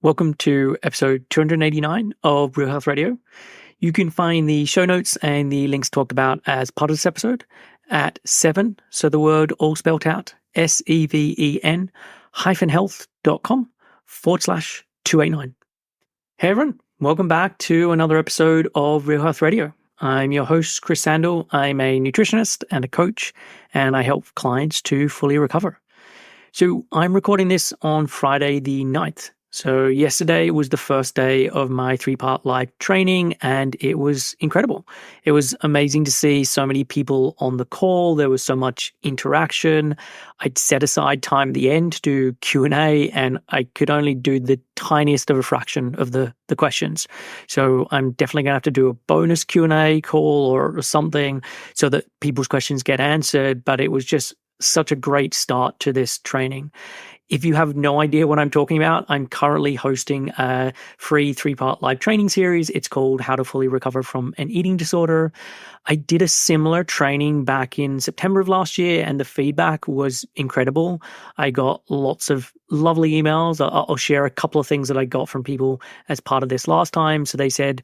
Welcome to episode 289 of Real Health Radio. You can find the show notes and the links talked about as part of this episode at 7, so the word all spelled out, SEVEN health.com/289. Hey everyone, welcome back to another episode of Real Health Radio. I'm your host, Chris Sandel. I'm a nutritionist and a coach, and I help clients to fully recover. So I'm recording this on Friday the 9th. So yesterday was the first day of my 3-part live training, and it was incredible. It was amazing to see so many people on the call. There was so much interaction. I'd set aside time at the end to do Q&A, and I could only do the tiniest of a fraction of the questions. So I'm definitely going to have to do a bonus Q&A call or something so that people's questions get answered. But it was just such a great start to this training. If you have no idea what I'm talking about, I'm currently hosting a free 3-part live training series. It's called How to Fully Recover from an Eating Disorder. I did a similar training back in September of last year, and the feedback was incredible. I got lots of lovely emails. I'll share a couple of things that I got from people as part of this last time. So they said,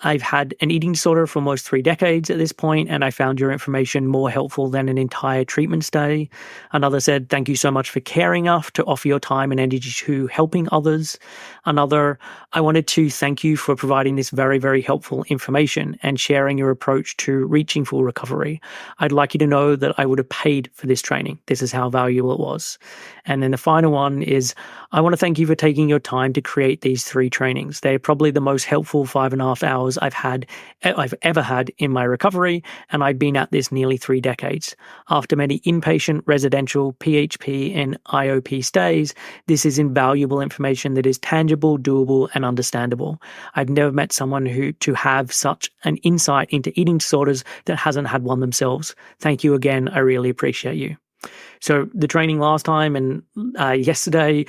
I've had an eating disorder for almost 3 decades at this point, and I found your information more helpful than an entire treatment stay. Another said, thank you so much for caring enough to offer your time and energy to helping others. Another, I wanted to thank you for providing this very, very helpful information and sharing your approach to reaching full recovery. I'd like you to know that I would have paid for this training. This is how valuable it was. And then the final one is, I want to thank you for taking your time to create these 3 trainings. They're probably the most helpful 5.5 hours I've ever had in my recovery, and I've been at this nearly 3 decades. After many inpatient, residential, PHP, and IOP stays, this is invaluable information that is tangible, doable, and understandable. I've never met someone to have such an insight into eating disorders that hasn't had one themselves. Thank you again. I really appreciate you. So the training last time and yesterday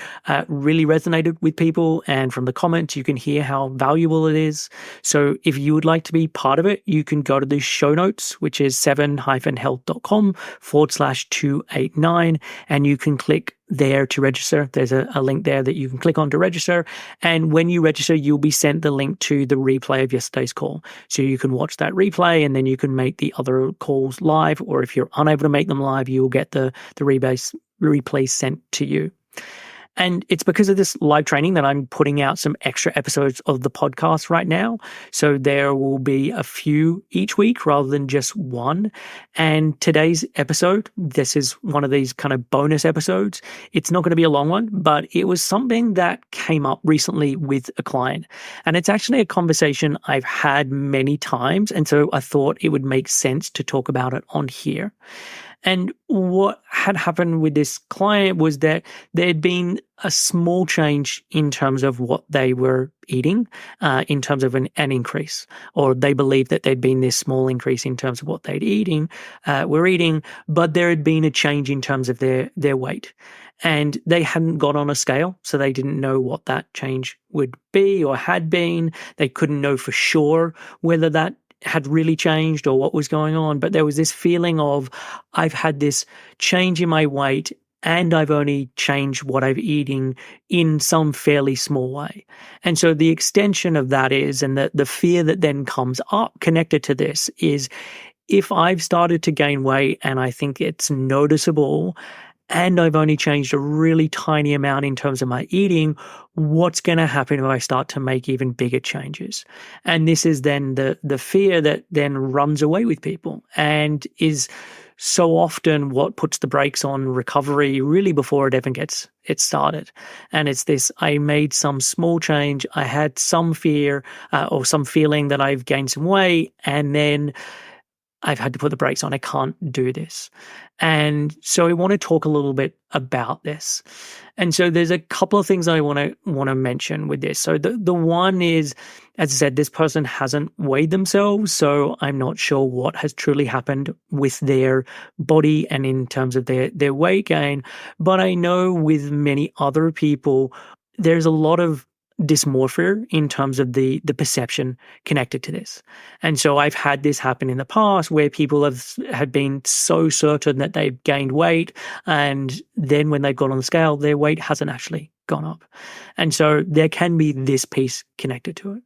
really resonated with people, and from the comments you can hear how valuable it is. So if you would like to be part of it, you can go to the show notes, which is 7-health.com/289, and you can click there to register. There's a link there that you can click on to register. And when you register, you'll be sent the link to the replay of yesterday's call. So you can watch that replay, and then you can make the other calls live, or if you're unable to make them live, you'll get the replay sent to you. And it's because of this live training that I'm putting out some extra episodes of the podcast right now. So there will be a few each week rather than just one. And today's episode, this is one of these kind of bonus episodes. It's not going to be a long one, but it was something that came up recently with a client. And it's actually a conversation I've had many times. And so I thought it would make sense to talk about it on here. And what had happened with this client was that there had been a small change in terms of what they were eating, in terms of an increase, or they believed that there'd been this small increase in terms of what were eating, but there had been a change in terms of their weight. And they hadn't got on a scale, so they didn't know what that change would be or had been. They couldn't know for sure whether that had really changed or what was going on. But there was this feeling of, I've had this change in my weight and I've only changed what I'm eating in some fairly small way. And so the extension of that is, and the fear that then comes up connected to this is, if I've started to gain weight and I think it's noticeable, and I've only changed a really tiny amount in terms of my eating, what's going to happen if I start to make even bigger changes? And this is then the fear that then runs away with people, and is so often what puts the brakes on recovery really before it even gets started. And it's this, I made some small change, I had some fear or some feeling that I've gained some weight, and then I've had to put the brakes on. I can't do this. And so I want to talk a little bit about this. And so there's a couple of things I want to mention with this. So the one is, as I said, this person hasn't weighed themselves, so I'm not sure what has truly happened with their body and in terms of their weight gain. But I know with many other people, there's a lot of dysmorphia in terms of the perception connected to this. And so I've had this happen in the past where people had been so certain that they've gained weight, and then when they've got on the scale, their weight hasn't actually gone up. And so there can be this piece connected to it.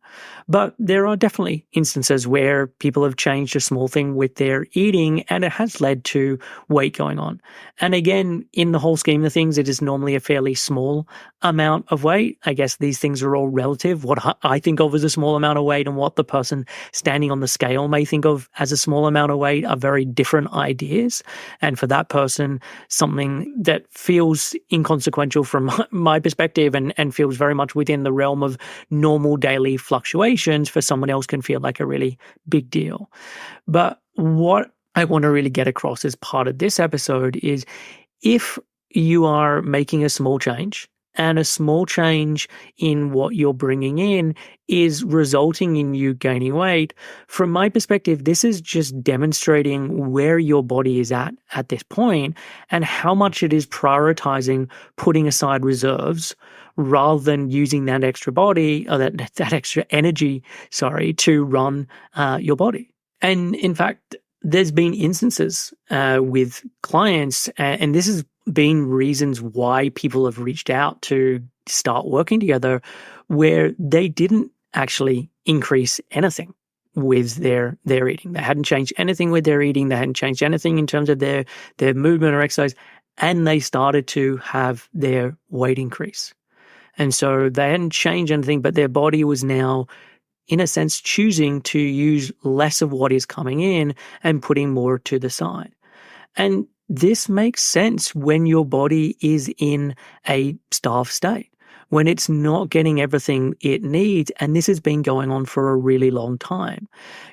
But there are definitely instances where people have changed a small thing with their eating and it has led to weight going on. And again, in the whole scheme of things, it is normally a fairly small amount of weight. I guess these things are all relative. What I think of as a small amount of weight and what the person standing on the scale may think of as a small amount of weight are very different ideas. And for that person, something that feels inconsequential from my perspective and feels very much within the realm of normal daily fluctuations for someone else can feel like a really big deal. But what I want to really get across as part of this episode is if you are making a small change and a small change in what you're bringing in is resulting in you gaining weight, from my perspective, this is just demonstrating where your body is at this point and how much it is prioritizing putting aside reserves rather than using that extra body or that extra energy, to run your body. And in fact, there's been instances with clients, and this has been reasons why people have reached out to start working together, where they didn't actually increase anything with their eating. They hadn't changed anything with their eating. They hadn't changed anything in terms of their movement or exercise, and they started to have their weight increase. And so they hadn't changed anything, but their body was now, in a sense, choosing to use less of what is coming in and putting more to the side. And this makes sense when your body is in a starved state, when it's not getting everything it needs, and this has been going on for a really long time.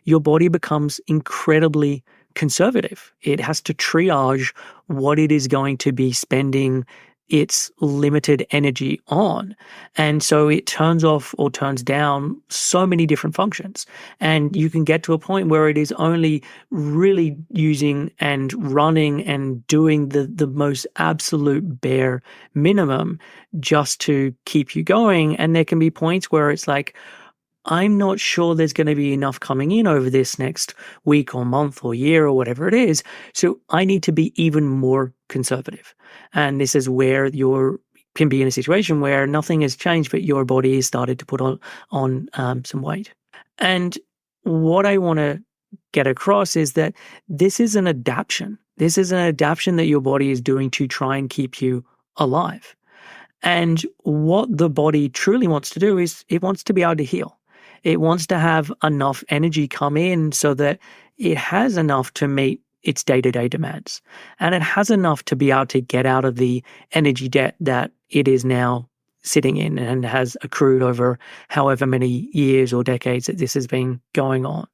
Your body becomes incredibly conservative. It has to triage what it is going to be spending its limited energy on. And so it turns off or turns down so many different functions. And you can get to a point where it is only really using and running and doing the most absolute bare minimum just to keep you going. And there can be points where it's like, I'm not sure there's going to be enough coming in over this next week or month or year or whatever it is. So I need to be even more conservative. And this is where you can be in a situation where nothing has changed, but your body has started to put on some weight. And what I want to get across is that this is an adaptation. This is an adaptation that your body is doing to try and keep you alive. And what the body truly wants to do is it wants to be able to heal. It wants to have enough energy come in so that it has enough to meet its day-to-day demands. And it has enough to be able to get out of the energy debt that it is now sitting in and has accrued over however many years or decades that this has been going on.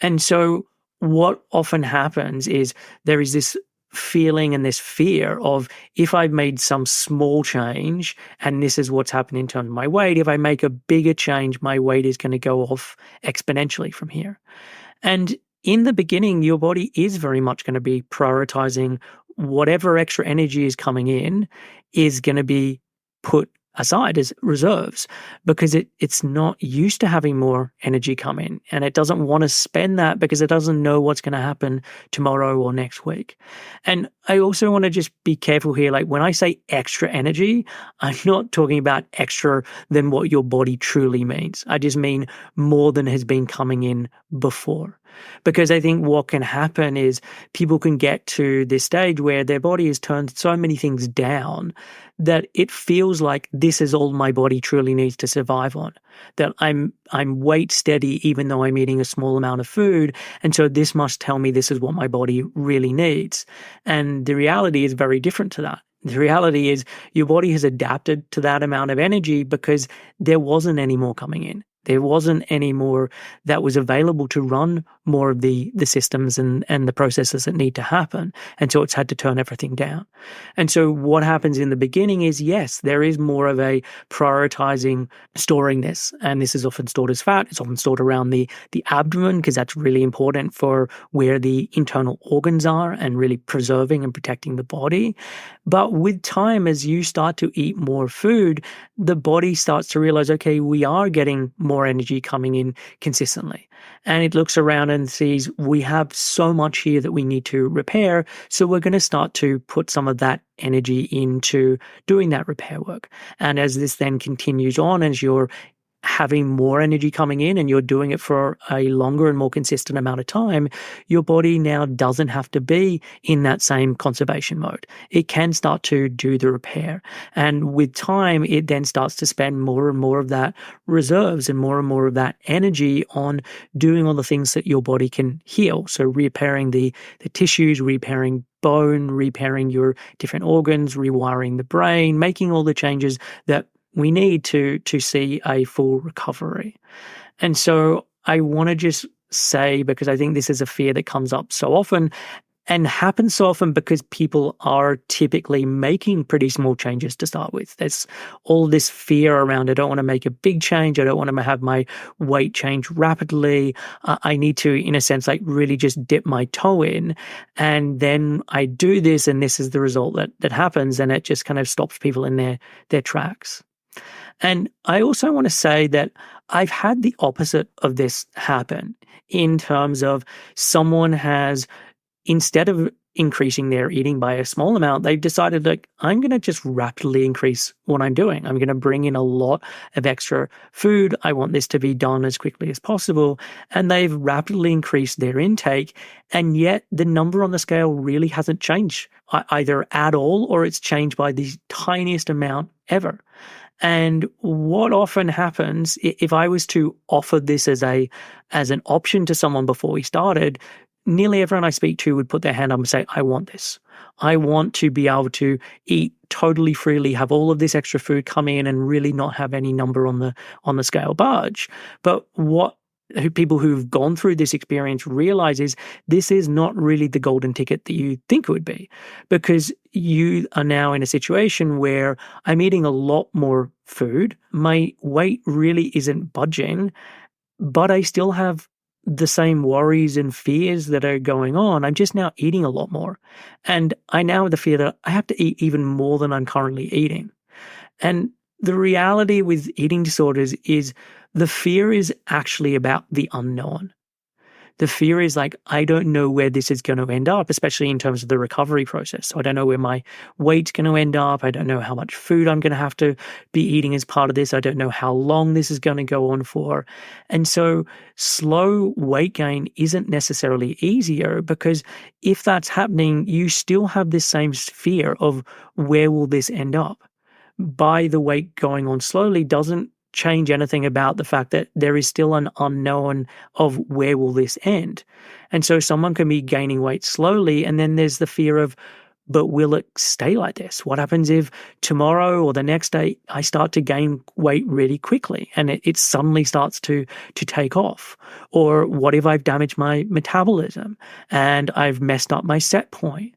And so what often happens is there is this feeling and this fear of, if I've made some small change and this is what's happened in terms of my weight, if I make a bigger change, my weight is going to go off exponentially from here. And in the beginning, your body is very much going to be prioritizing whatever extra energy is coming in is going to be put aside as reserves because it's not used to having more energy come in, and it doesn't want to spend that because it doesn't know what's going to happen tomorrow or next week. And I also want to just be careful here. Like when I say extra energy, I'm not talking about extra than what your body truly means. I just mean more than has been coming in before. Because I think what can happen is people can get to this stage where their body has turned so many things down that it feels like this is all my body truly needs to survive on. That I'm weight steady even though I'm eating a small amount of food, and so this must tell me this is what my body really needs. And the reality is very different to that. The reality is your body has adapted to that amount of energy because there wasn't any more coming in. There wasn't any more that was available to run more of the systems and the processes that need to happen. And so it's had to turn everything down. And so what happens in the beginning is, yes, there is more of a prioritizing storing this. And this is often stored as fat. It's often stored around the abdomen because that's really important for where the internal organs are and really preserving and protecting the body. But with time, as you start to eat more food, the body starts to realize, okay, we are getting more more energy coming in consistently. And it looks around and sees we have so much here that we need to repair. So we're going to start to put some of that energy into doing that repair work. And as this then continues on, as you're having more energy coming in and you're doing it for a longer and more consistent amount of time, your body now doesn't have to be in that same conservation mode. It can start to do the repair. And with time, it then starts to spend more and more of that reserves and more of that energy on doing all the things that your body can heal. So repairing the tissues, repairing bone, repairing your different organs, rewiring the brain, making all the changes that we need to see a full recovery. And so I want to just say, because I think this is a fear that comes up so often and happens so often because people are typically making pretty small changes to start with. There's all this fear around, I don't want to make a big change. I don't want to have my weight change rapidly. I need to, in a sense, like really just dip my toe in. And then I do this and this is the result that happens. And it just kind of stops people in their tracks. And I also want to say that I've had the opposite of this happen in terms of someone has, instead of increasing their eating by a small amount, they've decided, like, I'm going to just rapidly increase what I'm doing. I'm going to bring in a lot of extra food. I want this to be done as quickly as possible. And they've rapidly increased their intake. And yet the number on the scale really hasn't changed either at all, or it's changed by the tiniest amount ever. And what often happens, if I was to offer this as an option to someone before we started, nearly everyone I speak to would put their hand up and say, I want this. I want to be able to eat totally freely, have all of this extra food come in and really not have any number on the scale budge. But what people who've gone through this experience realize is this is not really the golden ticket that you think it would be, because you are now in a situation where I'm eating a lot more food. My weight really isn't budging, but I still have the same worries and fears that are going on. I'm just now eating a lot more. And I now have the fear that I have to eat even more than I'm currently eating. And the reality with eating disorders is the fear is actually about the unknown. The fear is like, I don't know where this is going to end up, especially in terms of the recovery process. So I don't know where my weight's going to end up. I don't know how much food I'm going to have to be eating as part of this. I don't know how long this is going to go on for. And so slow weight gain isn't necessarily easier, because if that's happening, you still have this same fear of where will this end up. By the weight going on slowly doesn't change anything about the fact that there is still an unknown of where will this end. And so someone can be gaining weight slowly, and then there's the fear of, but will it stay like this? What happens if tomorrow or the next day I start to gain weight really quickly and it suddenly starts to take off? Or what if I've damaged my metabolism and I've messed up my set point?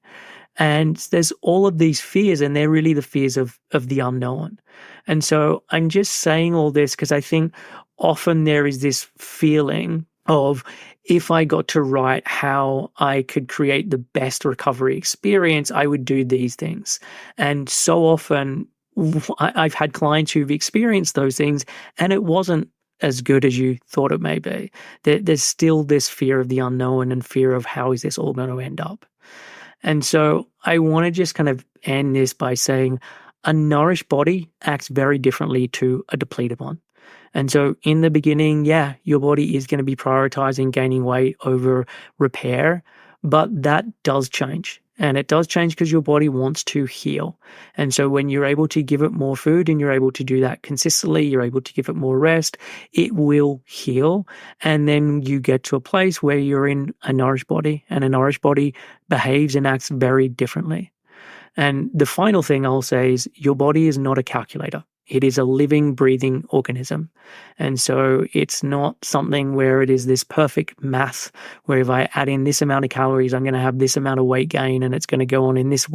And there's all of these fears, and they're really the fears of the unknown. And so I'm just saying all this because I think often there is this feeling of, if I got to write how I could create the best recovery experience, I would do these things. And so often I've had clients who've experienced those things and it wasn't as good as you thought it may be. There's still this fear of the unknown and fear of how is this all going to end up. And so I want to just kind of end this by saying a nourished body acts very differently to a depleted one. And so in the beginning, yeah, your body is going to be prioritizing gaining weight over repair, but that does change. And it does change because your body wants to heal. And so when you're able to give it more food and you're able to do that consistently, you're able to give it more rest, it will heal. And then you get to a place where you're in a nourished body, and a nourished body behaves and acts very differently. And the final thing I'll say is your body is not a calculator. It is a living, breathing organism. And so it's not something where it is this perfect math where if I add in this amount of calories, I'm going to have this amount of weight gain and it's going to go on in this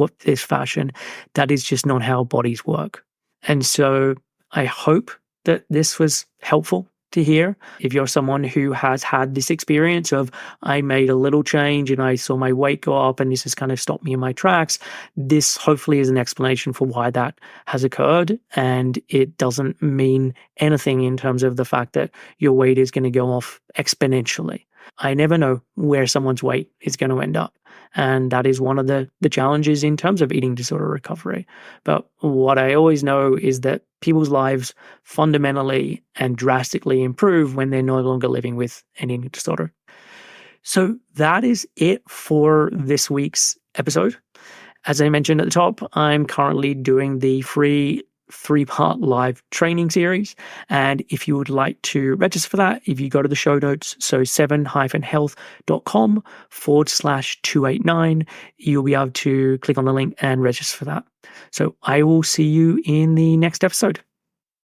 fashion. That is just not how bodies work. And so I hope that this was helpful. to hear. If you're someone who has had this experience of, I made a little change and I saw my weight go up and this has kind of stopped me in my tracks, this hopefully is an explanation for why that has occurred. And it doesn't mean anything in terms of the fact that your weight is going to go off exponentially. I never know where someone's weight is going to end up. And that is one of the challenges in terms of eating disorder recovery. But what I always know is that people's lives fundamentally and drastically improve when they're no longer living with an eating disorder. So that is it for this week's episode. As I mentioned at the top, I'm currently doing the free 3-part live training series. And if you would like to register for that, if you go to the show notes, so 7-health.com/289, you'll be able to click on the link and register for that. So I will see you in the next episode.